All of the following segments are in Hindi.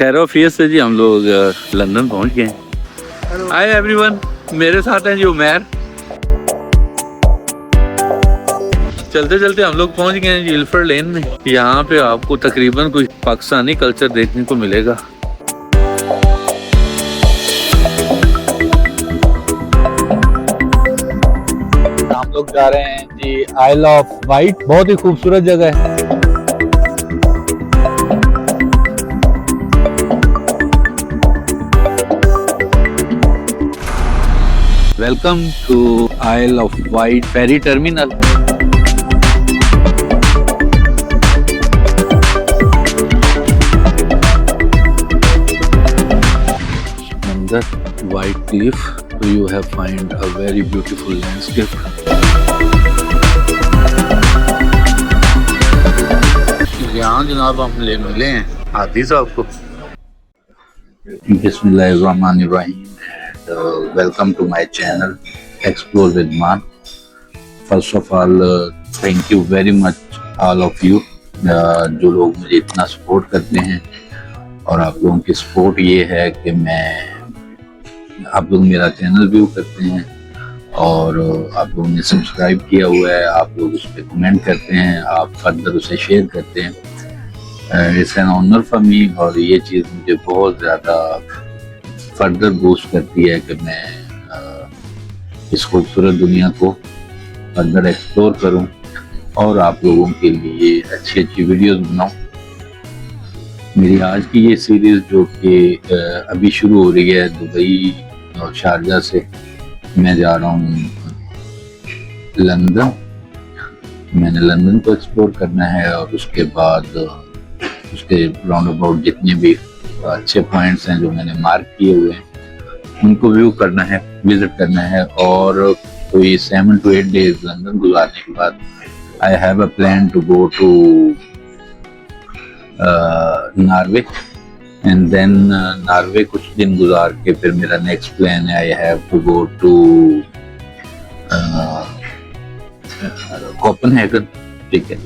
खैरोफियत से जी हम लोग लंदन पहुंच गए हैं। हाय एवरीवन, मेरे साथ हैं जी उमैर। चलते चलते हम लोग पहुंच गए हैं जी इल्फर्ड लेन में। यहाँ पे आपको तकरीबन कुछ पाकिस्तानी कल्चर देखने को मिलेगा। हम लोग जा रहे हैं जी आइल ऑफ वाइट, बहुत ही खूबसूरत जगह है। Welcome to Isle of Wight ferry terminal. समंदर, white cliff, so you have find a very beautiful landscape. यहाँ जनाब हम ले मिले हैं हादी साहब को। बिस्मिल्लाहिर्रहमानिर्रहीम। Welcome to my channel Explore with Man. First of all, thank you very much all of you जो लोग मुझे इतना सपोर्ट करते हैं। और आप लोगों की सपोर्ट ये है कि आप लोग मेरा चैनल व्यू करते हैं और आप लोगों ने सब्सक्राइब किया हुआ है, आप लोग उस पर कमेंट करते हैं, आप फर्दर उसे शेयर करते हैं। It's an honour for me और ये चीज़ मुझे बहुत ज़्यादा फर्दर बूस्ट करती है कि मैं इस खूबसूरत दुनिया को फर्दर एक्सप्लोर करूं और आप लोगों के लिए अच्छी अच्छी वीडियोस बनाऊं। मेरी आज की ये सीरीज़ जो कि अभी शुरू हो रही है दुबई और शारजा से, मैं जा रहा हूँ लंदन। मैंने लंदन को एक्सप्लोर करना है और उसके बाद उसके राउंड अबाउट जितने भी अच्छे पॉइंट्स हैं जो मैंने मार्क किए हुए हैं उनको व्यू करना है, विजिट करना है। और कोई 7 to 8 days लंदन गुजारने के बाद I have a plan to go to Norway and then Norway कुछ दिन गुजार के फिर मेरा नेक्स्ट प्लान है I have to go to Copenhagen. ठीक है,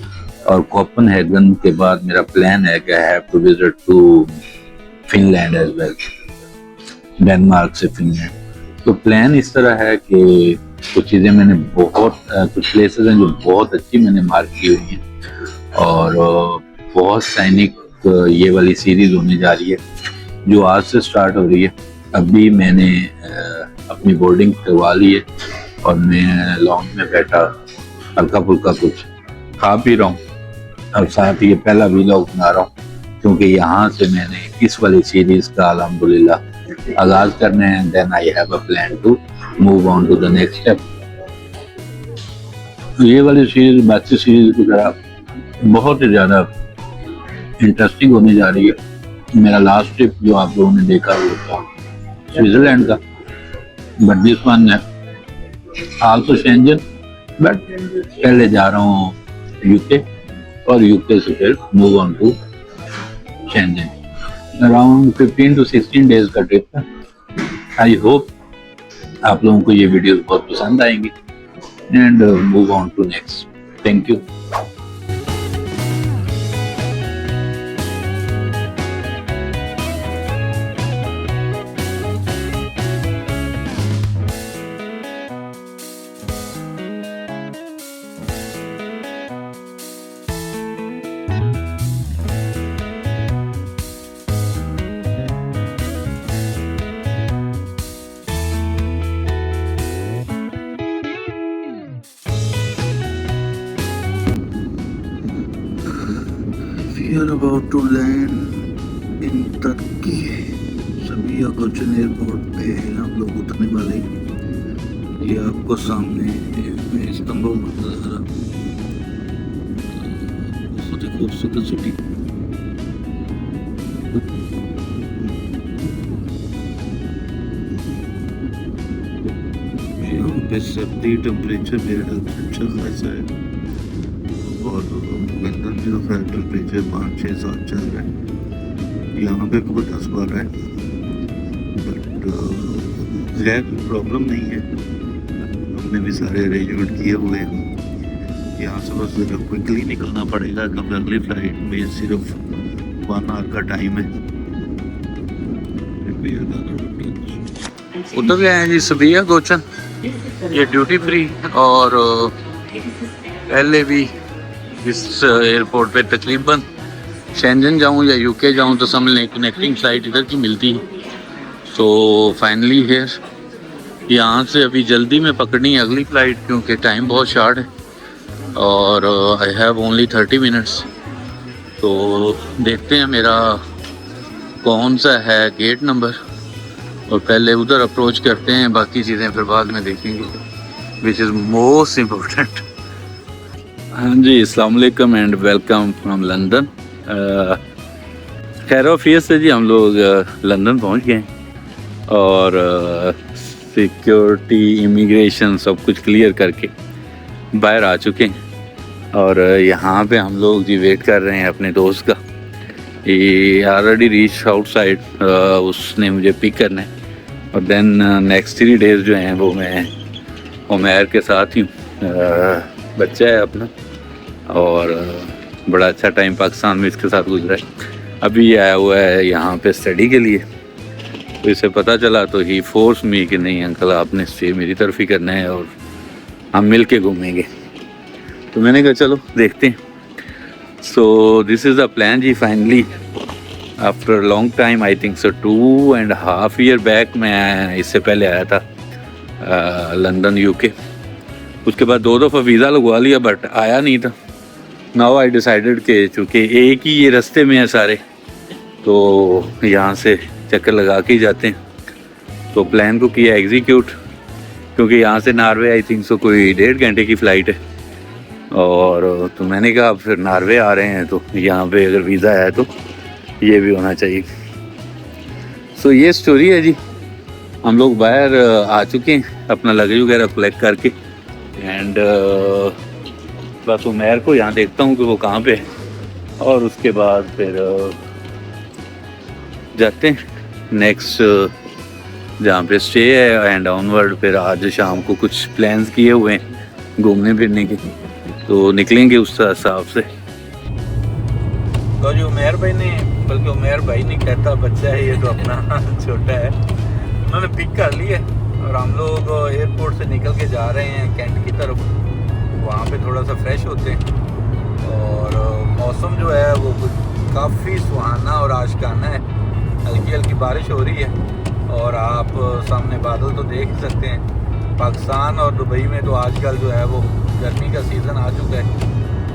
और कोपेनहेगन के बाद मेरा प्लान है कि I have to visit to Finland as well, Denmark से फिनलैंड। तो प्लान इस तरह है कि कुछ चीज़ें मैंने कुछ प्लेसेस हैं जो बहुत अच्छी मैंने मार्क की हुई हैं और बहुत सैनिक ये वाली सीरीज होने जा रही है जो आज से स्टार्ट हो रही है। अभी मैंने अपनी बोर्डिंग करवा ली है और मैं लॉन्च में बैठा हल्का फुल्का कुछ खा पी रहा हूँ और साथ ही पहला व्लॉग बना रहा हूँ क्योंकि यहाँ से मैंने इस वाली सीरीज का अल्हम्दुलिल्लाह आगाज करने हैं। Then I have a plan to move on to the next step. ये वाली सीरीज बाकी सीरीज की तरह बहुत ही ज़्यादा इंटरेस्टिंग होने जा रही है। मेरा लास्ट ट्रिप जो आप लोगों ने देखा वो था स्विट्जरलैंड का, बट दिस वन है आल्सो शेंजन, बट पहले जा रहा हूँ यूके और यूके से फिर move on to Schengen. Around 15 to 16 days का ट्रिप है। आई होप आप लोगों को ये वीडियोस बहुत पसंद आएंगी and move on to next. Thank you. We are about to land in Turkey। सभी अकोचन एयरपोर्ट पे हम लोग उतरने वाले। ये आपको सामने इस्तांबुल का नज़ारा, बहुत ही खूबसूरत सिटी। यहाँ पे 70 टेम्परेचर मेरा चल रहा है और लंदन में जो है टेम्परेचर 5, 6, 7 चल रहा है। यहाँ पे कोई 10-12 है, बट खैर प्रॉब्लम नहीं है, हमने भी सारे अरेंजमेंट किए हुए हैं। यहाँ से बस ज़रा क्विकली निकलना पड़ेगा क्योंकि अगली फ्लाइट में सिर्फ 1 आवर का टाइम है। उतर गए हैं जी सबिया गोचन, ये ड्यूटी फ्री। और पहले भी इस एयरपोर्ट पे तकरीबन शेंजन जाऊँ या यूके जाऊँ तो समझ लें कनेक्टिंग फ़्लाइट इधर की मिलती है। सो फाइनली हेयर यहाँ से अभी जल्दी में पकड़नी है अगली फ़्लाइट, क्योंकि टाइम बहुत शॉर्ट है और आई हैव ओनली 30 मिनट्स। तो देखते हैं मेरा कौन सा है गेट नंबर, और पहले उधर अप्रोच करते हैं, बाकी चीज़ें फिर बाद में देखेंगे, विच इज़ मोस्ट इम्पोर्टेंट। हाँ जी, अस्सलाम वालेकुम एंड वेलकम फ्रॉम लंदन। खैर ऑफिस से जी हम लोग लंदन पहुंच गए और सिक्योरिटी इमिग्रेशन सब कुछ क्लियर करके बाहर आ चुके हैं। और यहाँ पे हम लोग जी वेट कर रहे हैं अपने दोस्त का। ये ऑलरेडी रीच आउटसाइड, उसने मुझे पिक करना है और देन नेक्स्ट 3 डेज़ जो हैं वो मैं उमैर के साथ ही हूँ। बच्चा है अपना और बड़ा अच्छा टाइम पाकिस्तान में इसके साथ गुजरा है। अभी आया हुआ है यहाँ पे स्टडी के लिए, तो इसे पता चला तो ही फोर्स मी कि नहीं अंकल आपने स्टे मेरी तरफ ही करना है और हम मिल के घूमेंगे। तो मैंने कहा चलो देखते हैं। So this is the plan जी। Finally after long time, I think so 2.5 year back, मैं इससे पहले आया था लंदन यूके। उसके बाद 2 दफ़ा वीज़ा लगवा लिया बट आया नहीं था। नाउ आई डिसाइडेड कि चूँकि एक ही ये रास्ते में है सारे, तो यहाँ से चक्कर लगा के ही जाते हैं। तो प्लान को किया एग्जीक्यूट, क्योंकि यहाँ से नॉर्वे आई थिंक सो कोई 1.5 घंटे की फ़्लाइट है। और तो मैंने कहा फिर नॉर्वे आ रहे हैं तो यहाँ पे अगर वीज़ा है तो ये भी होना चाहिए। सो ये स्टोरी है जी। हम लोग बाहर आ चुके हैं अपना लगेज वगैरह कलेक्ट करके एंड बस उमैर को यहाँ देखता हूँ कि वो कहाँ पे है, और उसके बाद फिर जाते हैं नेक्स्ट जहाँ पे स्टे है एंड ऑनवर्ड। फिर आज शाम को कुछ प्लान्स किए हुए हैं घूमने फिरने के, तो निकलेंगे उस हिसाब से। तो जो उमैर भाई ने, बल्कि उमैर भाई नहीं कहता, बच्चा है ये तो अपना छोटा है, उन्होंने पिक कर लिया और हम लोग एयरपोर्ट से निकल के जा रहे हैं कैंट की तरफ। वहाँ पे थोड़ा सा फ्रेश होते हैं और मौसम जो है वो काफ़ी सुहाना और आशिकाना है। हल्की हल्की बारिश हो रही है और आप सामने बादल तो देख ही सकते हैं। पाकिस्तान और दुबई में तो आजकल जो है वो गर्मी का सीज़न आ चुका है,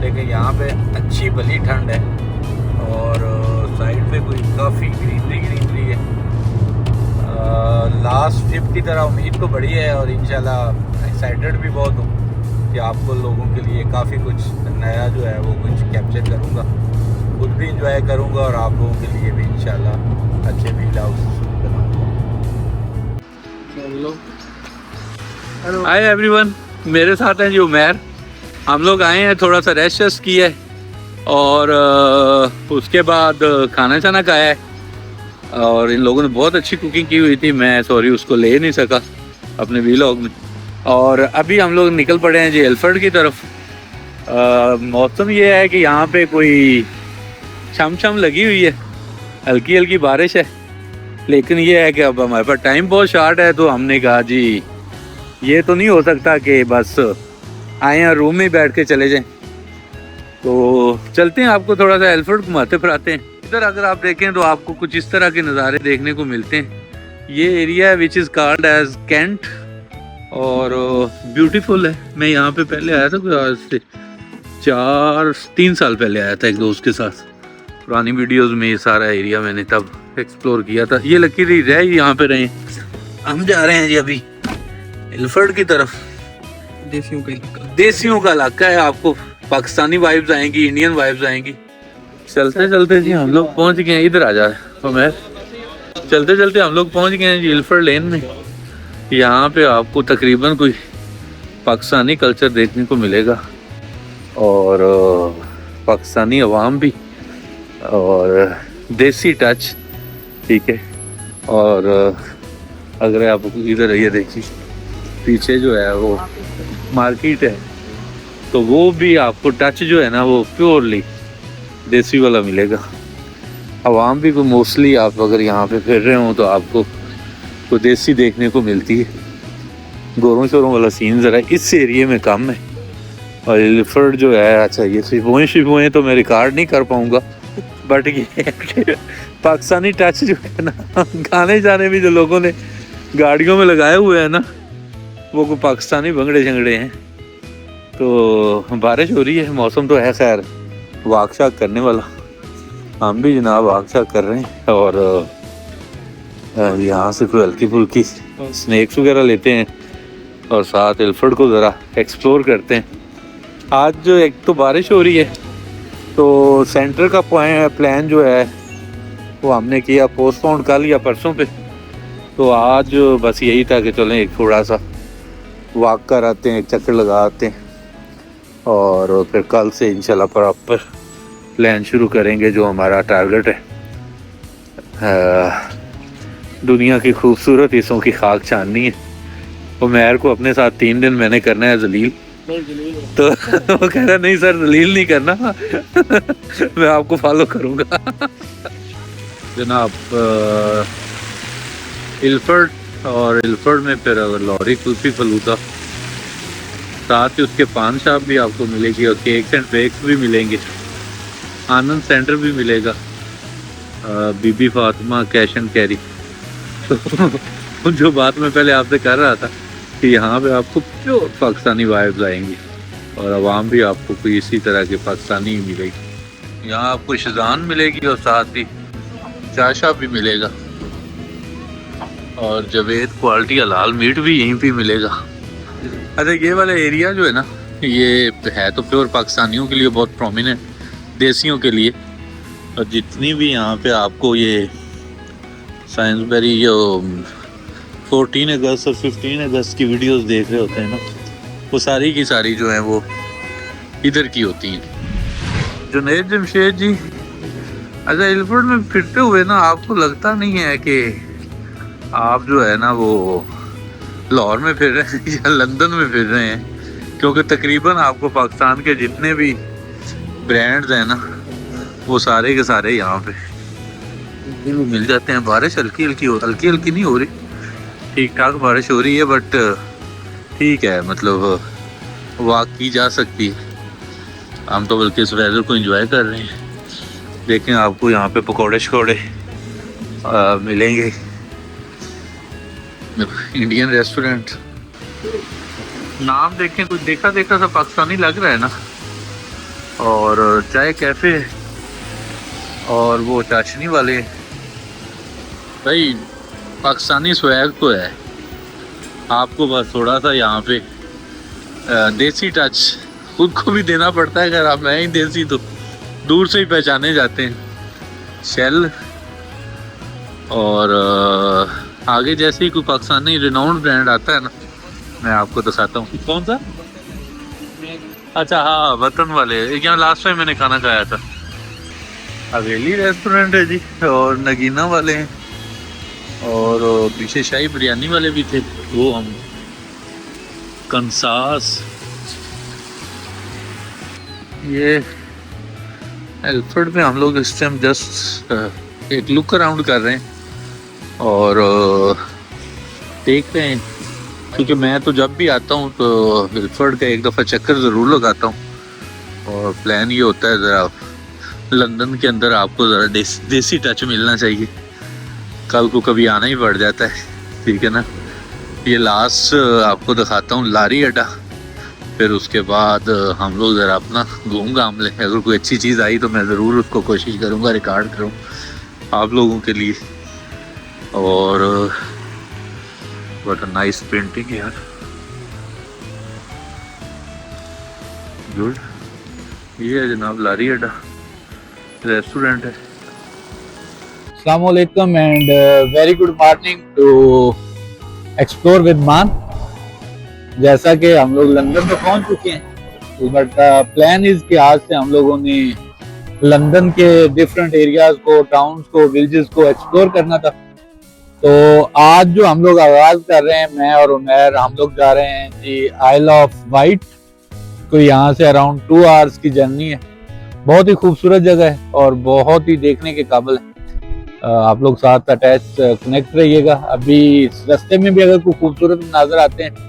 लेकिन यहाँ पे अच्छी भली ठंड है और साइड पे कोई काफ़ी ग्रीनरी है। लास्ट ट्रिप की तरह उम्मीद तो बड़ी है और इंशाल्लाह एक्साइटेड भी बहुत हूँ कि आपको लोगों के लिए काफ़ी कुछ नया जो है वो कुछ कैप्चर करूँगा, खुद भी इंजॉय करूँगा और आप लोगों के लिए भी इंशाल्लाह अच्छे व्लॉग्स बनाऊँगा। हाय एवरीवन, मेरे साथ हैं जी उमैर। हम लोग आए हैं, थोड़ा सा रेस्ट किया है और उसके बाद खाना चाना खाया है और इन लोगों ने बहुत अच्छी कुकिंग की हुई थी। मैं सॉरी उसको ले नहीं सका अपने व्लॉग में। और अभी हम लोग निकल पड़े हैं जी एल्फर्ड की तरफ। मौसम ये है कि यहाँ पे कोई शाम लगी हुई है, हल्की हल्की बारिश है, लेकिन ये है कि अब हमारे पास टाइम बहुत शॉर्ट है। तो हमने कहा जी ये तो नहीं हो सकता कि बस आए और रूम में बैठ के चले जाएं, तो चलते हैं आपको थोड़ा सा एल्फर्ड घुमाते फिराते हैं। इधर अगर आप देखें तो आपको कुछ इस तरह के नज़ारे देखने को मिलते हैं। ये एरिया है which is called as Cantt और ब्यूटीफुल है। मैं यहाँ पे पहले आया था कोई आज से 3 साल पहले आया था एक दोस्त के साथ। पुरानी वीडियोस में ये सारा एरिया मैंने तब एक्सप्लोर किया था। ये लकीली रह यहाँ पे रहे। हम जा रहे हैं जी अभी एल्फर्ड की तरफ। देसियों का इलाका है, आपको पाकिस्तानी वाइब्स आएंगी, इंडियन वाइब्स आएंगी। चलते चलते जी हम लोग पहुंच गए हैं। इधर आ जा मैं। चलते चलते हम लोग पहुंच गए हैं जी एल्फर्ड लेन में। यहाँ पे आपको तकरीबन कोई पाकिस्तानी कल्चर देखने को मिलेगा और पाकिस्तानी अवाम भी और देसी टच, ठीक है। और अगर आप इधर ये देखिए पीछे जो है वो मार्केट है, तो वो भी आपको टच जो है ना वो प्योरली देसी वाला मिलेगा। आवाम भी को मोस्टली आप अगर यहाँ पे फिर रहे हो तो आपको तो देसी देखने को मिलती है। गोरों शोरों वाला सीन ज़रा इस एरिए में कम है। और एलिफेंट जो है, अच्छा ये शिफोएँ तो मैं रिकॉर्ड नहीं कर पाऊँगा, बट ये पाकिस्तानी टच जो है ना, गाने जाने भी जो लोगों ने गाड़ियों में लगाए हुए हैं ना, वो कोई पाकिस्तानी भंगड़े शंगड़े हैं। तो बारिश हो रही है, मौसम तो है खैर वाक शाक करने वाला। हम भी जनाब वाक शाक कर रहे हैं और यहाँ से कोई हल्की फुल्की स्नैक्स वगैरह लेते हैं और साथ एलिफेंट को ज़रा एक्सप्लोर करते हैं। आज जो एक तो बारिश हो रही है तो सेंटर का प्लान जो है वो हमने किया पोस्टपोन कल या परसों पे। तो आज बस यही था कि चलें एक थोड़ा सा वॉक कर आते हैं, एक चक्कर लगा आते हैं और फिर कल से इंशाल्लाह प्रॉपर प्लान शुरू करेंगे। जो हमारा टारगेट है दुनिया की खूबसूरत हिस्सों की खाक छाननी है। उमैर को अपने साथ 3 दिन मैंने करना है जलील, तो वो कह रहा नहीं सर जलील नहीं करना मैं आपको फॉलो करूँगा। जनाब एलिफेंट और एलिफेंट में फिर लॉरी कुल्फी फलूदा, साथ ही उसके पान शॉप भी आपको मिलेगी और केक्स एंड बेक्स भी मिलेंगे। आनंद सेंटर भी मिलेगा, बीबी फातिमा कैश एंड कैरी। तो जो बात मैं पहले आपसे कर रहा था कि यहाँ पे आपको प्योर पाकिस्तानी वाइब्स आएंगी और आवाम भी आपको कोई इसी तरह के पाकिस्तानी ही मिलेगी। यहाँ आपको शज़ान मिलेगी और साथ ही चाय शॉप भी मिलेगा और जवेद क्वालिटी हलाल मीट भी यहीं पे मिलेगा। अच्छा ये वाला एरिया जो है ना, ये है तो प्योर पाकिस्तानियों के लिए बहुत प्रोमिनेंट, देसियों के लिए। और जितनी भी यहाँ पे आपको ये साइंसबरी जो 14 अगस्त और 15 अगस्त की वीडियोस देख रहे होते हैं ना, वो सारी की सारी जो है वो इधर की होती हैं। जुनैद जमशेद जी, अच्छा एलिफेंट में फिरते हुए ना आपको लगता नहीं है कि आप जो है ना वो लाहौर में फिर रहे हैं या लंदन में फिर रहे हैं? क्योंकि तकरीबन आपको पाकिस्तान के जितने भी ब्रांड्स हैं ना वो सारे के सारे यहाँ पे मिल जाते हैं। बारिश हल्की हल्की नहीं हो रही, ठीक ठाक बारिश हो रही है, बट ठीक है, मतलब वॉक की जा सकती है। हम तो बल्कि इस वेदर को एंजॉय कर रहे हैं। देखें आपको यहाँ पे पकौड़े शकौड़े मिलेंगे। इंडियन रेस्टोरेंट, नाम देखें कुछ देखा सा पाकिस्तानी लग रहा है ना। और चाय कैफ़े और वो चाशनी वाले, भाई पाकिस्तानी स्वैग तो है। आपको बस थोड़ा सा यहाँ पे देसी टच खुद को भी देना पड़ता है। अगर आप मैं ही देसी तो दूर से ही पहचाने जाते हैं। शेल और आगे जैसे ही कोई पाकिस्तानी रिनाउंड ब्रांड आता है ना, मैं आपको दिखाता हूँ। कौन सा? अच्छा हाँ, वतन वाले, यहाँ लास्ट टाइम मैंने खाना खाया था। हवेली रेस्टोरेंट है जी, और नगीना वाले हैं और पीछे शाही बिरयानी वाले भी थे, वो हम कंसास। ये एलिफेंट में हम लोग इस टाइम जस्ट एक लुक अराउंड कर रहे हैं और देखते हैं, क्योंकि मैं तो जब भी आता हूँ तो एलिफेंट का एक दफ़ा चक्कर ज़रूर लगाता हूँ। और प्लान ये होता है ज़रा लंदन के अंदर आपको ज़रा देसी टच मिलना चाहिए। कल को कभी आना ही पड़ जाता है, ठीक है ना। ये लास्ट आपको दिखाता हूँ लारी अड्डा, फिर उसके बाद हम लोग ज़रा अपना घूम घाम लें। अगर कोई अच्छी चीज़ आई तो मैं ज़रूर उसको कोशिश करूँगा रिकॉर्ड करूँ आप लोगों के लिए। और व्हाट अ नाइस पेंटिंग यार, गुड। ये है जनाब लारी अड्डा रेस्टोरेंट है। अस्सलाम वालेकुम and very good morning to explore with Maan. जैसा कि हम लोग लंदन में पहुंच चुके हैं, बट प्लान इज कि आज से हम लोगों ने लंदन के डिफरेंट एरियाज को, टाउन्स को, विलेजेस को एक्सप्लोर करना था। तो आज जो हम लोग आगाज कर रहे हैं, मैं और उमैर, हम लोग जा रहे हैं जी आइल ऑफ वाइट। तो यहाँ से अराउंड 2 आवर्स की जर्नी है। बहुत ही खूबसूरत जगह है और बहुत ही देखने के काबिल है। आप लोग साथ अटैच कनेक्ट रहिएगा। अभी इस रास्ते में भी अगर कोई खूबसूरत नज़र आते हैं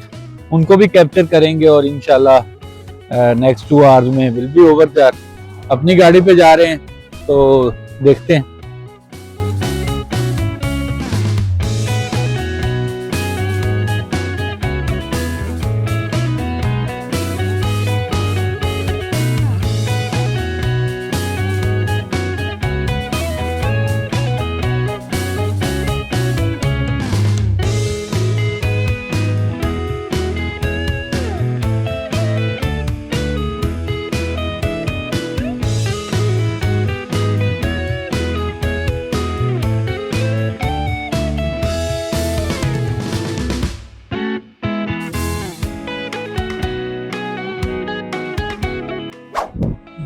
उनको भी कैप्चर करेंगे और इंशाल्लाह नेक्स्ट 2 आवर्स में विल बी ओवर दैट। अपनी गाड़ी पे जा रहे हैं तो देखते हैं।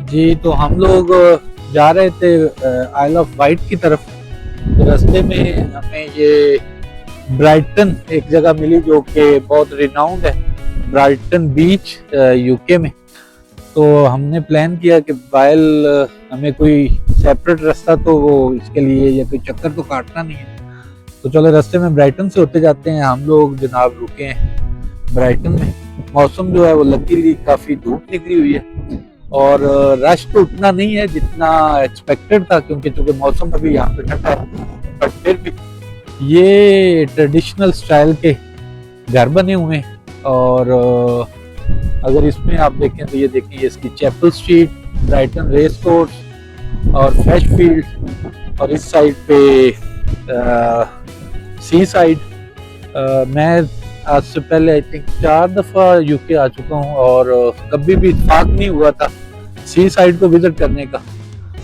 जी तो हम लोग जा रहे थे आइल ऑफ वाइट की तरफ। तो रास्ते में हमें ये ब्राइटन एक जगह मिली जो कि बहुत रिनाउंड है, ब्राइटन बीच यूके में। तो हमने प्लान किया कि वाइल हमें कोई सेपरेट रास्ता तो वो इसके लिए या कोई चक्कर तो काटना नहीं है, तो चलो रास्ते में ब्राइटन से होते जाते हैं। हम लोग जनाब रुके हैं ब्राइटन में। मौसम जो है वो लकीली काफ़ी धूप निकली हुई है और रश तो उतना नहीं है जितना एक्सपेक्टेड था, क्योंकि चूंकि मौसम अभी यहाँ पे ठंडा है। बट फिर भी ये ट्रेडिशनल स्टाइल के घर बने हुए हैं। और अगर इसमें आप देखें तो ये देखें, ये इसकी Chapel Street, Brighton race course और फ्रेश फील्ड, और इस साइड पे सी साइड। मैं आज से पहले आई थिंक 4 दफ़ा यूके आ चुका हूँ और कभी भी इत्तेफाक नहीं हुआ था सी साइड को विजिट करने का।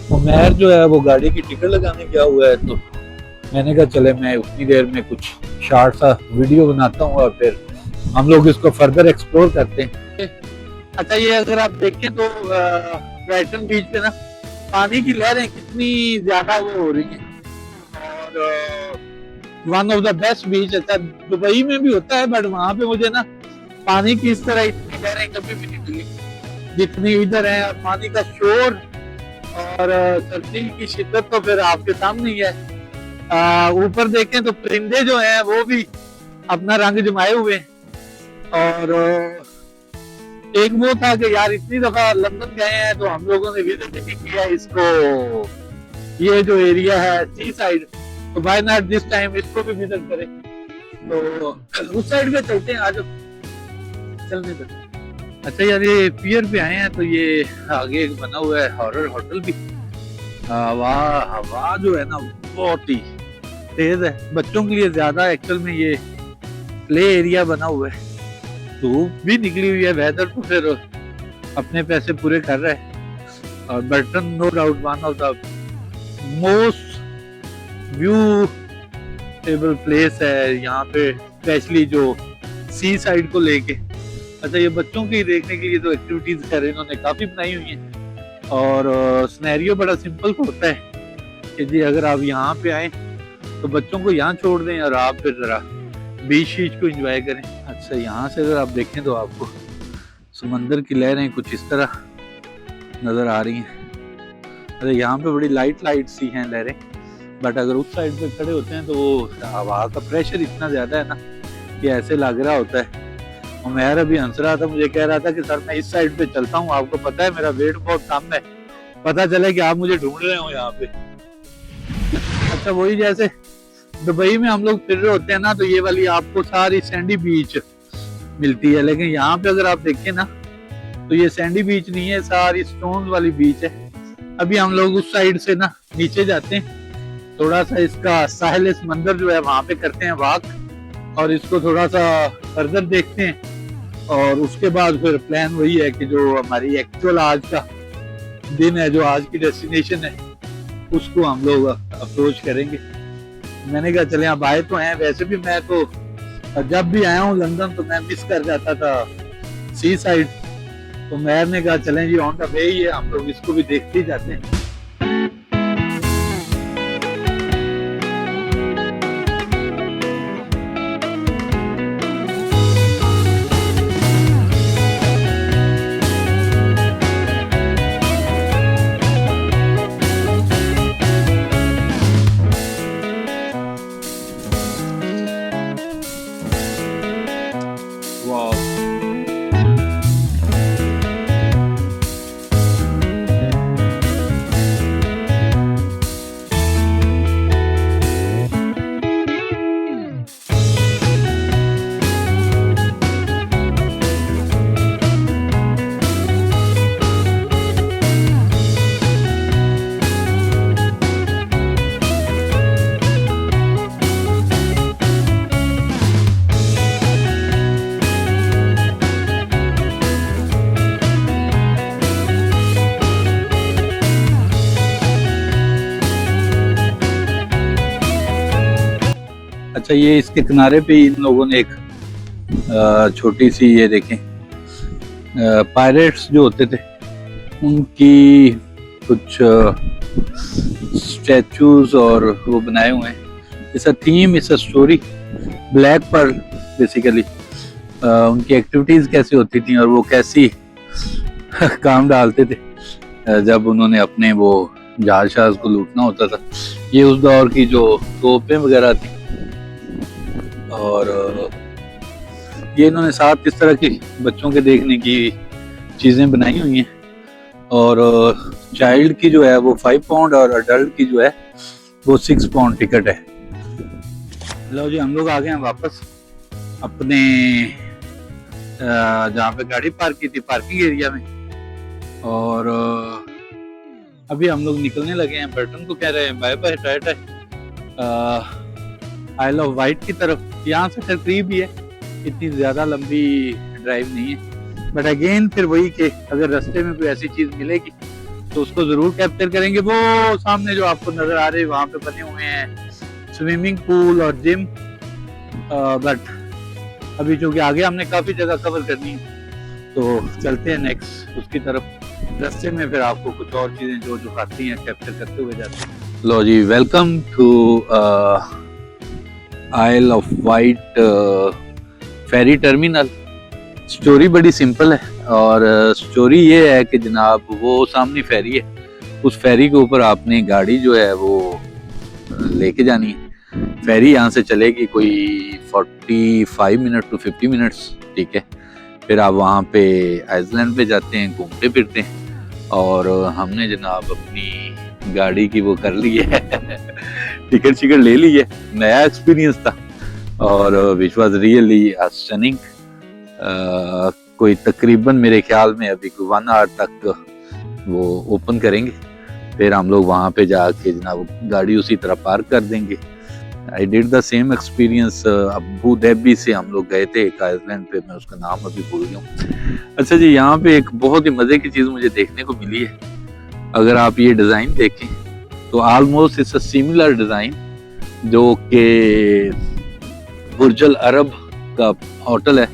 तो मैं जो है वो गाड़ी की टिकट लगाने गया हुआ है, तो मैंने कहा चले मैं उतनी देर में कुछ शॉर्ट सा वीडियो बनाता हूँ और फिर हम लोग इसको फर्दर एक्सप्लोर करते हैं। अच्छा, ये अगर आप देखें तो ब्राइटन बीच पे ना पानी की लहरें कितनी ज्यादा वो हो रही हैं और वन ऑफ द बेस्ट बीच। अच्छा, दुबई में भी होता है बट वहां पे मुझे ना पानी की इस तरह इतनी लहरें कभी भी नहीं मिली जितनी इधर है। और पानी का शोर और सर्दी की शिद्दत तो फिर आपके सामने ही है। ऊपर देखें तो परिंदे जो हैं वो भी अपना रंग जमाए हुए हैं। और एक वो था कि यार इतनी दफा लंदन गए हैं तो हम लोगों ने विजिट नहीं किया इसको, ये जो एरिया है सी साइड, तो व्हाई नॉट दिस टाइम इसको भी विजिट करें। तो उस साइड पे चलते हैं, आज चलने दो। अच्छा यार, ये पियर पे आए हैं तो ये आगे एक बना हुआ है हॉरर होटल भी। हवा जो है ना बहुत ही तेज है, बच्चों के लिए ज्यादा एक्चुअल में ये प्ले एरिया बना हुआ है। धूप भी निकली हुई है, वेदर तो फिर अपने पैसे पूरे कर रहा है। और Brighton no doubt one of the most beautiful place है यहाँ पे, स्पेशली जो सी साइड को लेके। अच्छा, ये बच्चों के देखने के लिए तो एक्टिविटीज खैर इन्होंने काफी बनाई हुई हैं और सिनेरियो बड़ा सिंपल होता है कि जी अगर आप यहाँ पे आए तो बच्चों को यहाँ छोड़ दें और आप फिर जरा बीच शीच को एंजॉय करें। अच्छा, यहाँ से अगर आप देखें तो आपको समंदर की लहरें कुछ इस तरह नजर आ रही हैं। अरे यहाँ पे बड़ी लाइट सी हैं लहरें, बट अगर उस साइड पे खड़े होते हैं तो वो हवा का प्रेशर इतना ज्यादा है ना कि ऐसे लग रहा होता है। और मैं अभी हंस रहा था, मुझे कह रहा था कि सर मैं इस साइड पे चलता हूँ, आपको पता है मेरा वेट बहुत कम है, पता चले कि आप मुझे ढूंढ रहे हो यहाँ पे। अच्छा, वही जैसे दुबई में हम लोग फिर रहे होते हैं ना तो ये वाली आपको सारी सैंडी बीच मिलती है, लेकिन यहाँ पे अगर आप देखें ना तो ये सैंडी बीच नहीं है, सारी स्टोन वाली बीच है। अभी हम लोग उस साइड से ना नीचे जाते हैं, थोड़ा सा इसका साहिल समंदर जो है वहां पे करते हैं वॉक और इसको थोड़ा सा फर्दर देखते हैं। और उसके बाद फिर प्लान वही है कि जो हमारी एक्चुअल आज का दिन है, जो आज की डेस्टिनेशन है, उसको हम लोग अप्रोच करेंगे। मैंने कहा चले अब आए तो हैं, वैसे भी मैं तो जब भी आया हूँ लंदन तो मैं मिस कर जाता था सी साइड, तो मैंने कहा चलें जी ऑन द वे ही है, हम लोग इसको भी देखते ही जाते हैं। अच्छा, ये इसके किनारे पे ही इन लोगों ने एक छोटी सी, ये देखें, पायरेट्स जो होते थे उनकी कुछ स्टैचूज और वो बनाए हुए हैं। It's a theme, it's a story. Black Pearl basically उनकी एक्टिविटीज कैसी होती थी और वो कैसी काम डालते थे जब उन्होंने अपने वो जहाज शहाज को लूटना होता था। ये उस दौर की जो तोपें वगैरह थी, और ये इन्होंने 7 इस तरह की बच्चों के देखने की चीजें बनाई हुई हैं। और चाइल्ड की जो है वो 5 पाउंड और अडल्ट की जो है वो 6 पाउंड टिकट है। लो जी, हम लोग आ गए हैं वापस अपने जहाँ पे गाड़ी पार्क की थी, पार्किंग एरिया में। और अभी हम लोग निकलने लगे हैं। बर्टन को कह रहे हैं bye bye, tata, Isle of Wight की तरफ। यहाँ से खैर करीब ही है, इतनी ज्यादा लंबी ड्राइव नहीं है। बट अगेन फिर वही कि अगर रास्ते में कोई ऐसी चीज मिलेगी तो उसको जरूर कैप्चर करेंगे। वो सामने जो आपको नजर आ रहे हैं वहां पे बने हुए हैं स्विमिंग पूल और जिम। बट अभी चूंकि आगे हमने काफी जगह कवर करनी है तो चलते हैं नेक्स्ट उसकी तरफ। रास्ते में फिर आपको कुछ और चीजें जो जो आती हैं कैप्चर करते हुए जाते हैं। लो जी, welcome to Isle of Wight ferry terminal. Story बड़ी सिंपल है और स्टोरी ये है कि जनाब वो सामने फेरी है, उस फेरी के ऊपर आपने गाड़ी जो है वो लेके जानी है। फेरी यहाँ से चलेगी कोई 45 मिनट टू 50 मिनट्स, ठीक है। फिर आप वहाँ पे आइसलैंड पे जाते हैं, घूमते फिरते हैं। और हमने जनाब अपनी गाड़ी की वो कर ली है टिकट शिकट ले ली है। नया एक्सपीरियंस था और विच वॉज रियली स्टनिंग। कोई तकरीबन मेरे ख्याल में अभी 1 आवर तक वो ओपन करेंगे। फिर हम लोग वहाँ पे जाके जनाब गाड़ी उसी तरह पार्क कर देंगे। I did the same experience. Abu Dhabi से हम लोग गए थे एक आइसलैंड पे, मैं उसका नाम अभी भूल गया हूँ। अच्छा जी, यहाँ पे एक बहुत ही मजे की चीज मुझे देखने को मिली है। अगर आप ये डिजाइन देखें तो almost it's a similar design जो कि बुर्जुल अरब का होटल है,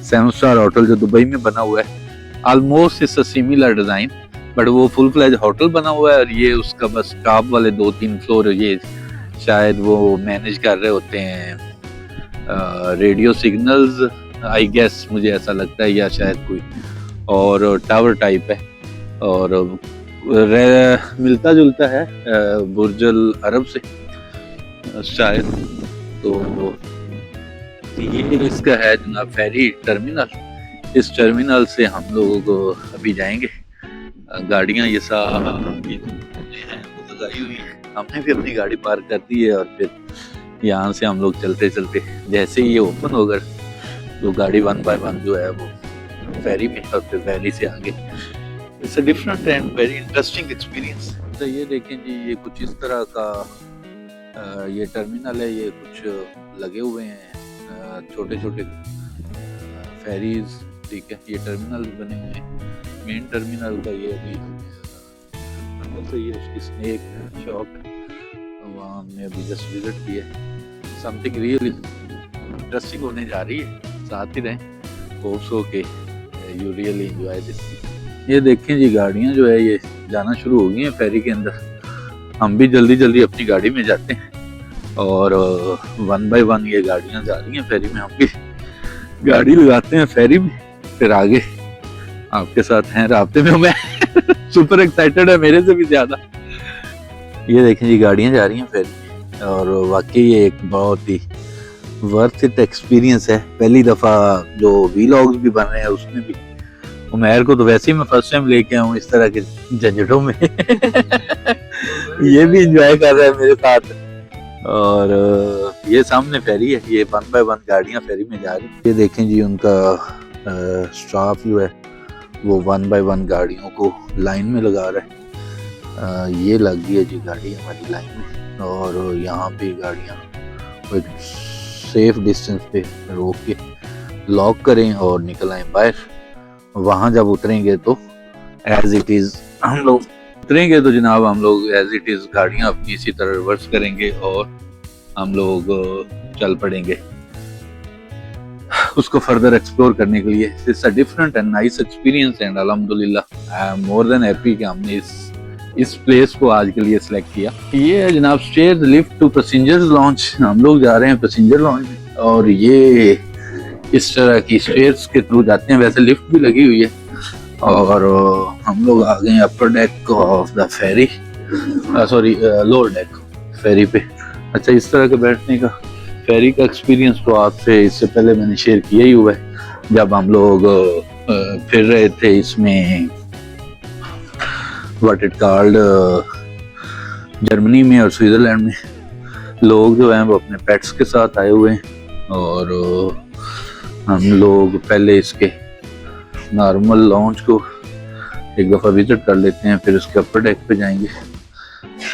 7 स्टार होटल जो दुबई में बना हुआ है। Almost it's a similar design, but वो फुल फ्लेज होटल बना हुआ है और ये उसका बस टॉप वाले 2-3 फ्लोर ये शायद वो मैनेज कर रहे होते हैं रेडियो सिग्नल्स, आई गेस, मुझे ऐसा लगता है, या शायद कोई और टावर टाइप है। और मिलता जुलता है बुर्जुल अरब से शायद। तो ये इसका है जनाब फेरी टर्मिनल। इस टर्मिनल से हम लोग अभी जाएंगे। गाड़ियां ये सब ये हैं वो लगाई हुई है, हमने भी अपनी गाड़ी पार्क कर दी है। और फिर यहाँ से हम लोग चलते चलते जैसे ही ये ओपन होगा तो गाड़ी 1 बाय 1 जो है वो फेरी में, और फिर फेरी से आगे। It's a different and very interesting experience. तो ये देखें जी, ये कुछ इस तरह का ये टर्मिनल है। ये कुछ लगे हुए हैं छोटे छोटे फेरीज, ठीक है। ये टर्मिनल बने हुए हैं। मेन टर्मिनल का ये अभी तो ये उसकी स्नेक शॉप है, वहाँ हमने अभी जस्ट विजिट किया। समथिंग रियली इंटरेस्टिंग होने जा रही है, साथ ही रहें। होप सो के यू रियली एंजॉय दिस। ये देखें जी, गाड़ियाँ जो है ये जाना शुरू हो गई हैं फेरी के अंदर। हम भी जल्दी जल्दी अपनी गाड़ी में जाते हैं और 1 बाय 1 ये गाड़ियाँ जा रही हैं फेरी में। हम भी गाड़ी लगाते हैं फेरी में, फिर आगे आपके साथ हैं राब्ते में। मैं सुपर एक्साइटेड है, मेरे से भी ज्यादा। ये देखें जी, गाड़ियाँ जा रही हैं फेरी में और वाकई ये एक बहुत ही वर्थ इट एक्सपीरियंस है। पहली दफा जो वीलॉग्स भी बन रहे हैं उसमें भी उमैर को तो वैसे ही मैं फर्स्ट टाइम लेके आऊँ इस तरह के झंझटों में ये भी एंजॉय कर रहा है मेरे साथ। और ये सामने फेरी है, ये 1 बाय 1 गाड़ियाँ फेरी में जा रही हैं। ये देखें जी, उनका स्टाफ जो है वो 1 बाय 1 गाड़ियों को लाइन में लगा रहा है। ये लग गई है जी गाड़ी हमारी लाइन में, और यहाँ पे गाड़ियाँ एक सेफ डिस्टेंस पे रोक के लॉक करें और निकल आए बाहर। वहाँ जब उतरेंगे तो एज इट इज हम लोग उतरेंगे तो जनाब हम लोग एज इट इज गाड़ियाँ अपनी इसी तरह रिवर्स करेंगे और हम लोग चल पड़ेंगे उसको फर्दर एक्सप्लोर करने के लिए। It's a different and nice experience and अल्हम्दुलिल्लाह I am more than happy कि हमने इस प्लेस को आज के लिए सिलेक्ट किया। ये है जनाब stairs lift to passengers launch. हम लोग जा रहे हैं पैसेंजर लॉन्च और ये इस तरह की स्टेयर्स के थ्रू जाते हैं। वैसे लिफ्ट भी लगी हुई है और हम लोग आ गए upper deck of the ferry, sorry lower deck ferry पे। अच्छा, इस तरह के बैठने का फेरी का एक्सपीरियंस तो आपसे इससे पहले मैंने शेयर किया ही हुआ है जब हम लोग फिर रहे थे इसमें व्हाट इट कॉल्ड जर्मनी में और स्विट्जरलैंड में। लोग जो हैं वो अपने पेट्स के साथ आए हुए हैं और हम लोग पहले इसके नॉर्मल लॉन्च को एक दफ़ा विजिट कर लेते हैं, फिर उसके अपर डेक पे जाएंगे।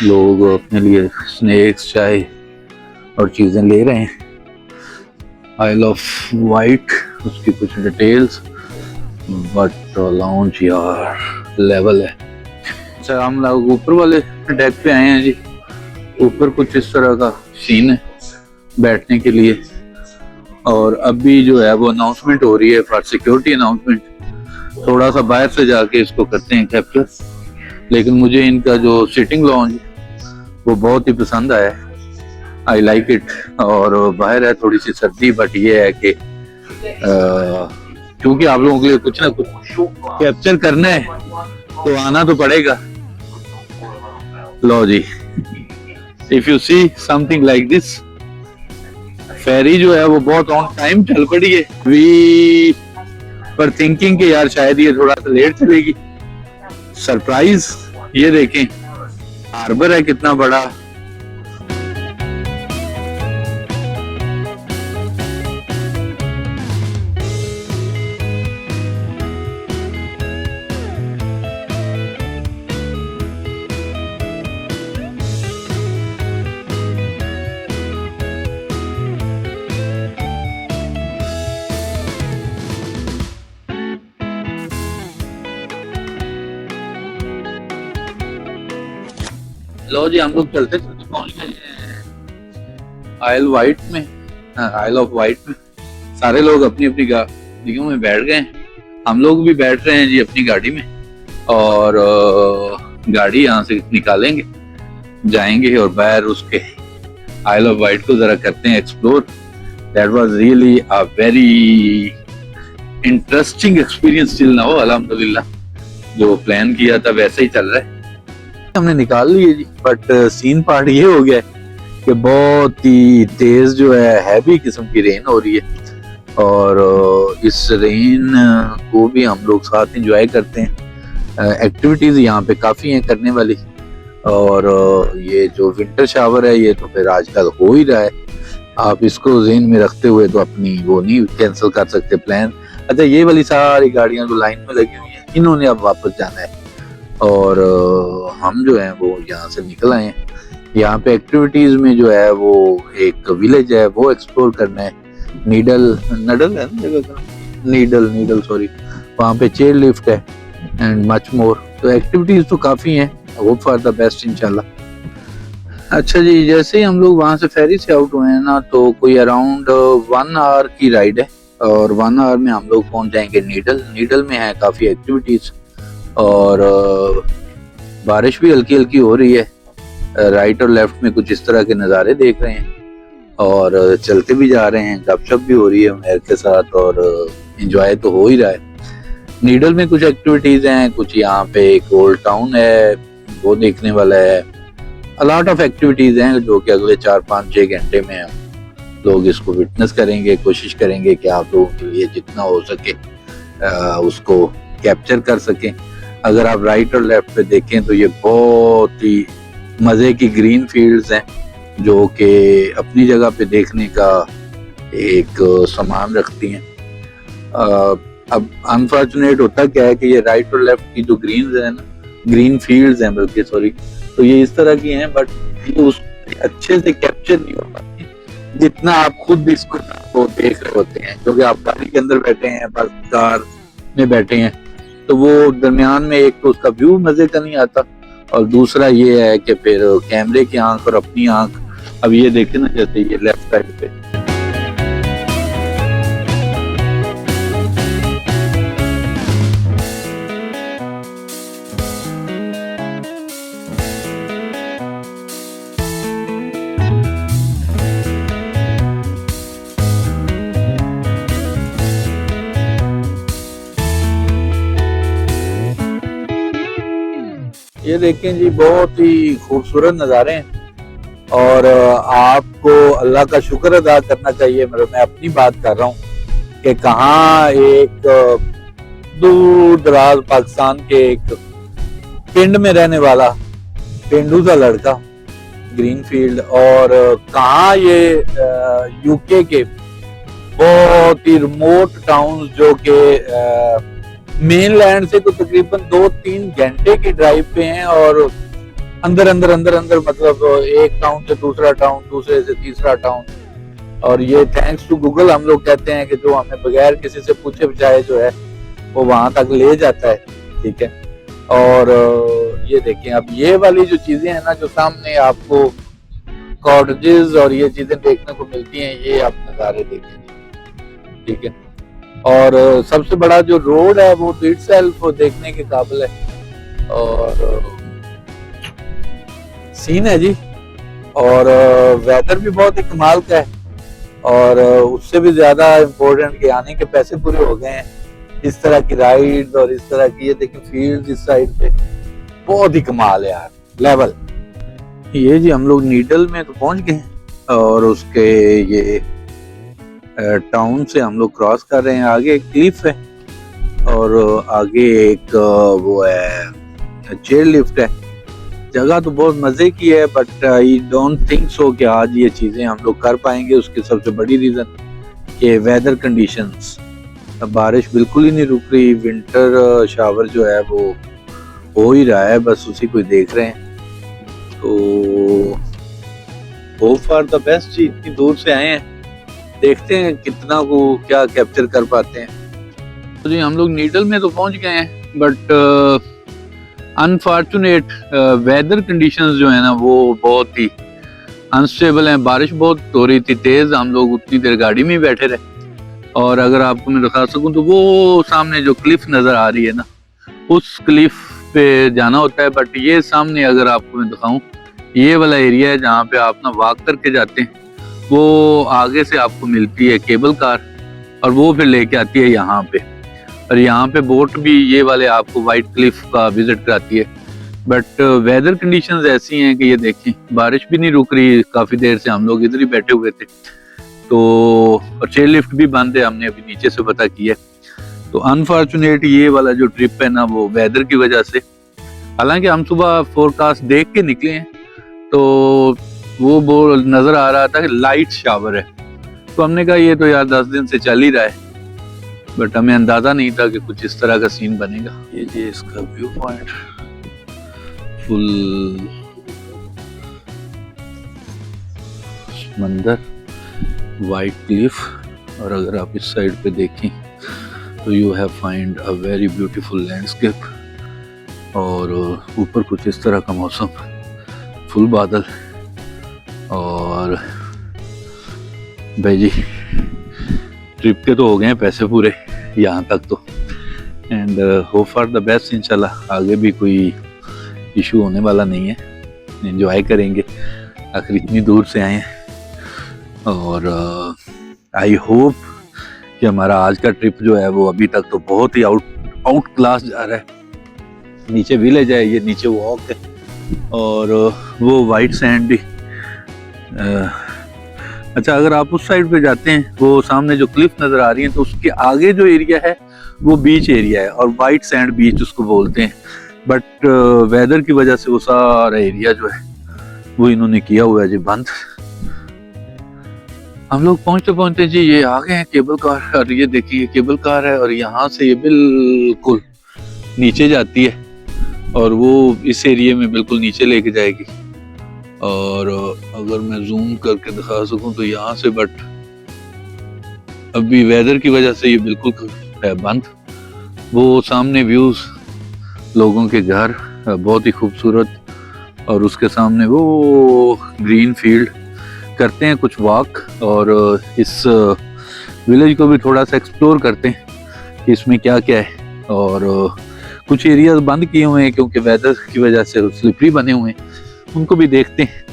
लोग अपने लिए स्नैक्स, चाय और चीज़ें ले रहे हैं। आइल ऑफ वाइट उसकी कुछ डिटेल्स, बट लॉन्च यार लेवल है। अच्छा, हम लोग ऊपर वाले डेक पे आए हैं जी। ऊपर कुछ इस तरह का सीन है बैठने के लिए और अभी जो है वो अनाउंसमेंट हो रही है फॉर सिक्योरिटी अनाउंसमेंट। थोड़ा सा बाहर से जाके इसको करते हैं कैप्चर, लेकिन मुझे इनका जो सिटिंग लॉन्ज वो बहुत ही पसंद आया है। I like it. और बाहर है थोड़ी सी सर्दी, बट ये है कि क्योंकि आप लोगों के लिए कुछ ना कुछ कैप्चर करना है तो आना तो पड़ेगा। लो जी, if you see something like this, ferry जो है वो बहुत ऑन टाइम चल पड़ी है। वी पर थिंकिंग कि यार शायद ये थोड़ा सा लेट चलेगी। सरप्राइज, ये देखें हार्बर है कितना बड़ा। लो जी, हम लोग चलते चलते पहुंच गए आइल वाइट में, आइल ऑफ वाइट में। सारे लोग अपनी अपनी गाड़ियों में बैठ गए। हम लोग भी बैठ रहे हैं जी अपनी गाड़ी में और गाड़ी यहाँ से निकालेंगे, जाएंगे और बाहर उसके आइल ऑफ वाइट को जरा करते हैं explore. That was really a very interesting experience till now. अल्हम्दुलिल्लाह जो प्लान किया था वैसे ही चल रहा है। हमने निकाल लिए जी, बट सीन पार्ट ये हो गया है कि बहुत ही तेज जो है हैवी किस्म की रेन हो रही है और इस रेन को भी हम लोग साथ एंजॉय करते हैं। एक्टिविटीज यहाँ पे काफी हैं करने वाली और ये जो विंटर शावर है ये तो फिर आजकल हो ही रहा है। आप इसको ज़हन में रखते हुए तो अपनी वो नहीं कैंसिल कर सकते प्लान। अच्छा, ये वाली सारी गाड़ियां जो लाइन में लगी हुई हैं इन्होंने अब वापस जाना है और हम जो है वो यहाँ से निकल आए हैं। यहाँ पे एक्टिविटीज में जो है वो एक विलेज है वो एक्सप्लोर करना है। नीडल है ना जगह का, नीडल सॉरी, वहाँ पे चेयर लिफ्ट है एंड मच मोर। तो एक्टिविटीज तो काफी हैं, होप फॉर द बेस्ट इंशाल्लाह। अच्छा जी, जैसे ही हम लोग वहाँ से फेरी से आउट हुए हैं ना तो कोई अराउंड 1 आवर की राइड है और 1 आवर में हम लोग पहुँच जाएंगे नीडल में है काफी एक्टिविटीज और बारिश भी हल्की हल्की हो रही है। राइट और लेफ्ट में कुछ इस तरह के नज़ारे देख रहे हैं और चलते भी जा रहे हैं, गपशप भी हो रही है मेरे के साथ और एंजॉय तो हो ही रहा है। नीडल में कुछ एक्टिविटीज हैं, कुछ यहाँ पे एक ओल्ड टाउन है वो देखने वाला है। अलॉट ऑफ एक्टिविटीज हैं जो कि अगले 4-5-6 घंटे में हम लोग इसको विटनेस करेंगे। कोशिश करेंगे कि आप लोगों के लिए जितना हो सके उसको कैप्चर कर सकें। अगर आप राइट और लेफ्ट पे देखें तो ये बहुत ही मज़े की ग्रीन फील्ड्स हैं जो कि अपनी जगह पे देखने का एक सामान रखती हैं। अब अनफॉर्चुनेट होता क्या है कि ये राइट और लेफ्ट की जो ग्रीन फील्ड्स हैं बल्कि सॉरी, तो ये इस तरह की हैं, बट ये उस अच्छे से कैप्चर नहीं हो पाती जितना आप खुद इसको देख रहे होते हैं, क्योंकि आप गाड़ी के अंदर बैठे हैं, बस कार में बैठे हैं, तो वो दरमियान में एक तो उसका व्यू मजे का नहीं आता और दूसरा ये है कि फिर कैमरे की आंख और अपनी आंख अब ये देखें ना, जैसे ये लेफ्ट साइड पे ये देखें जी, बहुत ही खूबसूरत नज़ारे हैं और आपको अल्लाह का शुक्र अदा करना चाहिए। मैं अपनी बात कर रहा हूँ कि कहाँ एक दूर दराज पाकिस्तान के एक पिंड में रहने वाला पेंडू सा लड़का, ग्रीन फील्ड, और कहाँ ये यूके के बहुत ही रिमोट टाउन जो के मेन लैंड से तो तकरीबन 2-3 घंटे की ड्राइव पे हैं, और अंदर अंदर अंदर अंदर मतलब एक टाउन से दूसरा टाउन, दूसरे से तीसरा टाउन। और ये थैंक्स टू गूगल हम लोग कहते हैं कि जो हमें बगैर किसी से पूछे बजाए जो है वो वहां तक ले जाता है। ठीक है, और ये देखें, अब ये वाली जो चीजें हैं ना, जो सामने आपको कॉटेजेस और ये चीजें देखने को मिलती हैं, ये आप नज़ारे देखें। ठीक है, और सबसे बड़ा जो रोड है वो तो इटसेल्फ देखने के काबिल है, और सीन है जी, और वेदर भी बहुत ही कमाल का है, और उससे भी ज्यादा इम्पोर्टेंट कि आने के पैसे पूरे हो गए हैं। इस तरह की राइड और इस तरह की ये देखें फील्ड इस साइड पे बहुत ही कमाल है यार, लेवल। ये जी हम लोग नीडल में तो पहुंच गए हैं, और उसके ये टाउन से हम लोग क्रॉस कर रहे हैं। आगे एक क्लिफ है और आगे एक वो है चेयर लिफ्ट है। जगह तो बहुत मजे की है, but I don't think so कि आज ये चीजें हम लोग कर पाएंगे। उसकी सबसे बड़ी रीजन कि वेदर कंडीशंस, बारिश बिल्कुल ही नहीं रुक रही। विंटर शावर जो है वो हो ही रहा है, बस उसी को देख रहे हैं। तो होप फॉर द बेस्ट जी, इतनी दूर से आए हैं, देखते हैं कितना को क्या कैप्चर कर पाते हैं। तो जी हम लोग नीडल में तो पहुंच गए हैं, बट अनफॉर्चुनेट वेदर कंडीशंस जो है ना वो बहुत ही अनस्टेबल हैं। बारिश बहुत हो रही थी तेज, हम लोग उतनी देर गाड़ी में ही बैठे रहे। और अगर आपको मैं दिखा सकूं तो वो सामने जो क्लिफ नजर आ रही है ना, उस क्लिफ पे जाना होता है। बट ये सामने अगर आपको मैं दिखाऊं, ये वाला एरिया है जहाँ पे आप ना वॉक करके जाते हैं, वो आगे से आपको मिलती है केबल कार, और वो फिर लेके आती है यहाँ पे। और यहाँ पे बोट भी ये वाले आपको वाइट क्लिफ का विजिट कराती है। बट वेदर कंडीशंस ऐसी हैं कि ये देखिए, बारिश भी नहीं रुक रही, काफी देर से हम लोग इधर ही बैठे हुए थे। तो और चेयर लिफ्ट भी बंद है, हमने अभी नीचे से पता किया। तो अनफॉर्चुनेट ये वाला जो ट्रिप है ना वो वेदर की वजह से, हालांकि हम सुबह फोरकास्ट देख के निकले हैं तो वो नजर आ रहा था कि लाइट शावर है। तो हमने कहा ये तो यार 10 दिन से चल ही रहा है, बट हमें अंदाजा नहीं था कि कुछ इस तरह का सीन बनेगा। ये जी इसका व्यू पॉइंट, फुल समंदर, वाइट क्लिफ, और अगर आप इस साइड पे देखें तो you have find a very beautiful landscape. और ऊपर कुछ इस तरह का मौसम, फुल बादल। और भाई जी ट्रिप के तो हो गए हैं पैसे पूरे यहाँ तक तो, and hope for the best. इंशाल्लाह आगे भी कोई इशू होने वाला नहीं है, एंजॉय करेंगे, आखिर इतनी दूर से आए हैं। और आई होप कि हमारा आज का ट्रिप जो है वो अभी तक तो बहुत ही आउट क्लास जा रहा है। नीचे विलेज है, ये नीचे वॉक है, और वो वाइट सैंड भी। अच्छा, अगर आप उस साइड पे जाते हैं, वो सामने जो क्लिफ नजर आ रही है, तो उसके आगे जो एरिया है वो बीच एरिया है, और वाइट सैंड बीच उसको बोलते हैं। बट वेदर की वजह से वो सारा एरिया जो है वो इन्होंने किया हुआ है जी बंद। हम लोग पहुंचते पहुंचते जी ये आ गए हैं केबल कार, और ये देखिए केबल कार है, और यहाँ से ये बिल्कुल नीचे जाती है, और वो इस एरिया में बिल्कुल नीचे लेके जाएगी। और अगर मैं जूम करके दिखा सकूं तो यहाँ से, बट अभी वेदर की वजह से ये बिल्कुल है बंद। वो सामने व्यूज, लोगों के घर बहुत ही खूबसूरत, और उसके सामने वो ग्रीन फील्ड, करते हैं कुछ वॉक और इस विलेज को भी थोड़ा सा एक्सप्लोर करते हैं कि इसमें क्या क्या है। और कुछ एरियाज बंद किए हुए हैं क्योंकि वेदर की वजह से स्लिपरी बने हुए हैं, उनको भी देखते हैं।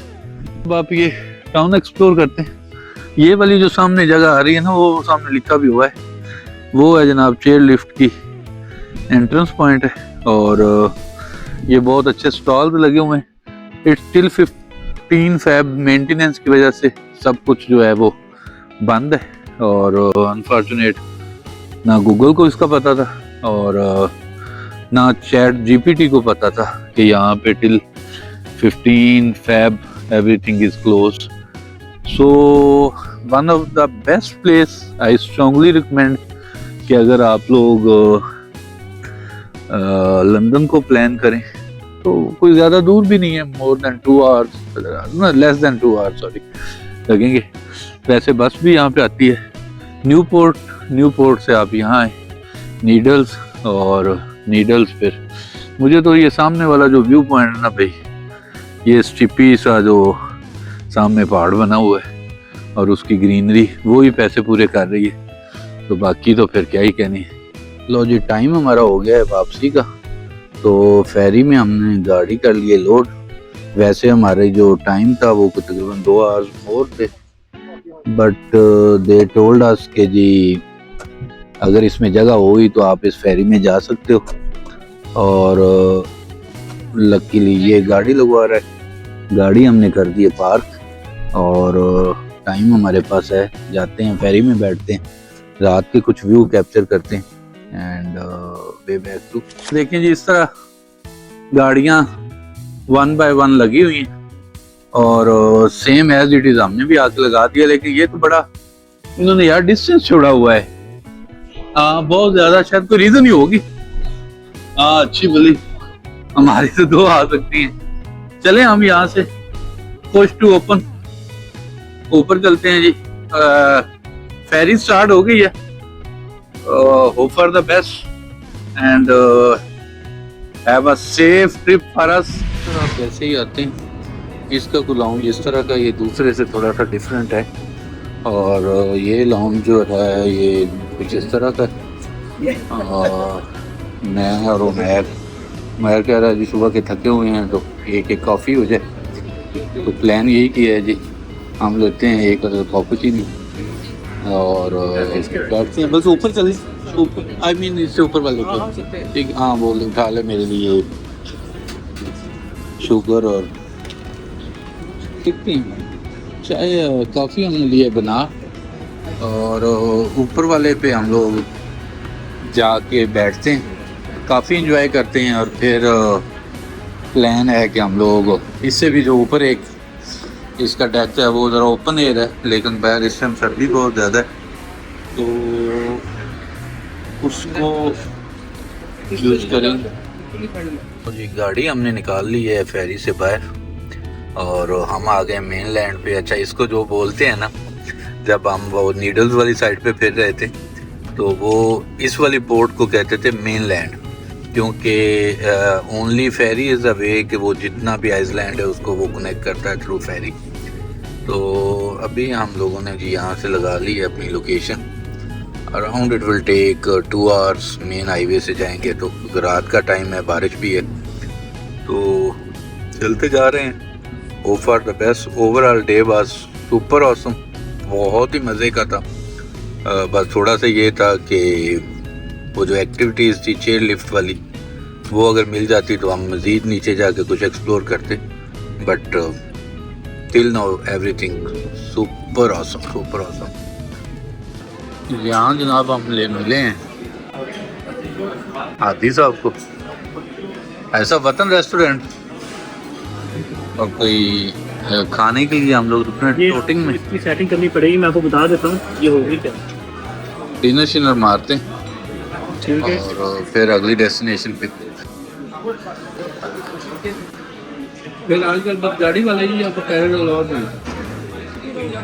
अब आप ये टाउन एक्सप्लोर करते हैं। ये वाली जो सामने जगह आ रही है ना, वो सामने लिखा भी हुआ है, वो है जनाब चेयर लिफ्ट की एंट्रेंस पॉइंट है। और ये बहुत अच्छे स्टॉल भी लगे हुए हैं। इट्स टिल 15 Feb मेंटेनेंस की वजह से सब कुछ जो है वो बंद है। और अनफॉर्चुनेट ना गूगल को इसका पता था और ना चैट जीपीटी को पता था कि यहाँ पे till 15 Feb everything is closed. So one of the best place I strongly recommend कि अगर आप लोग लंदन को प्लान करें तो कोई ज़्यादा दूर भी नहीं है, more than 2 hours, less than 2 hours sorry लगेंगे। वैसे बस भी यहाँ पे आती है न्यूपोर्ट से आप यहाँ आए नीडल्स, और नीडल्स फिर मुझे तो ये सामने वाला जो व्यू पॉइंट है ना भाई, ये स्टिपी सा जो सामने पहाड़ बना हुआ है और उसकी ग्रीनरी वो ही पैसे पूरे कर रही है, तो बाकी तो फिर क्या ही कहनी है। लो जी, टाइम हमारा हो गया है वापसी का, तो फेरी में हमने गाड़ी कर लिए लोड। वैसे हमारे जो टाइम था वो तकरीबन 2 hours मोर थे, बट दे टोल्ड अस के जी अगर इसमें जगह हुई तो आप इस फेरी में जा सकते हो। और लकीली ये गाड़ी लगवा रहा है, गाड़ी हमने कर दी है पार्क और टाइम हमारे पास है, जाते हैं फेरी में बैठते हैं, रात के कुछ व्यू कैप्चर करते हैं एंड वे बैक टू। देखिए जी, इस तरह गाड़ियाँ 1 by 1 लगी हुई हैं और सेम एज इट इज हमने भी आके लगा दिया। लेकिन ये तो बड़ा इन्होंने यार डिस्टेंस छोड़ा हुआ है, बहुत ज्यादा, शायद कोई रीजन ही होगी। अच्छी भली हमारी तो 2 आ सकती हैं। चले हम यहाँ से पुश टू ओपन ऊपर चलते हैं जी। फेरी स्टार्ट हो गई है, hope for the best and have a safe trip for us. आप जैसे ही आते हैं, इसका को लाउंज इस तरह का, ये दूसरे से थोड़ा सा डिफरेंट है और ये लाउंज जो है ये कुछ इस तरह का मैं और उमैर कह रहा है जी सुबह के थके हुए हैं तो एक कॉफ़ी हो जाए, तो प्लान यही किया है जी, हम लेते हैं एक कॉफी और बैठते हैं। बस ऊपर चले, ऊपर आई मीन इससे ऊपर वाले पे ठीक। हाँ बोल उठा ले मेरे लिए शुगर और कितनी चाय कॉफ़ी हमने लिए बना, और ऊपर वाले पे हम लोग जाके बैठते हैं, काफ़ी इंजॉय करते हैं। और फिर प्लान है कि हम लोग इससे भी जो ऊपर एक इसका डेक है वो ज़रा ओपन एयर है, लेकिन बाहर इस टाइम सर्दी बहुत ज़्यादा है तो उसको यूज़ करेंगे। तो जी गाड़ी हमने निकाल ली है फेरी से बाहर और हम आ गए मेन लैंड पे। अच्छा, इसको जो बोलते हैं ना, जब हम वो नीडल्स वाली साइड पे फिर रहे थे तो वो इस वाली पोर्ट को कहते थे मेन लैंड, क्योंकि ओनली फेरी इज़ अ वे कि वो जितना भी आइसलैंड है उसको वो कनेक्ट करता है थ्रू फेरी। तो अभी हम लोगों ने जी यहाँ से लगा ली है अपनी location. Around it will take 2 hours, main highway से जाएंगे तो रात का टाइम है, बारिश भी है, तो चलते जा रहे हैं। Hope for the best. Overall day was super awesome, बहुत ही मज़े का था। बस थोड़ा सा ये था कि वो जो एक्टिविटीज़ थी चेयर लिफ्ट वाली, वो अगर मिल जाती तो हम मज़ीद नीचे जाके कुछ एक्सप्लोर करते, but till now everything super awesome. यहाँ जनाब हम ले मिले हैं हादी साहब को, ऐसा वतन रेस्टोरेंट, और कोई खाने के लिए हम लोग रुकने टोटिंग में। इसकी सेटिंग करनी पड़ेगी, मैं आपको बता देता हूँ ये होगी क्या। डिनर शिनर मारते हैं ठीक है, और फिर अगली डेस्टिनेशन पे। फिर आजकल बस गाड़ी वाले ही आपको पैरेलल और नहीं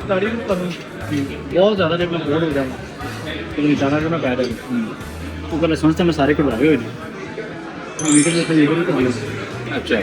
गाड़ी में बहुत ज़्यादा जब मैं बोर हो जाऊँ तो निशाना जो मैं पैदल वो पहले सोचते मैं सारे को लगे हुए नहीं। अच्छा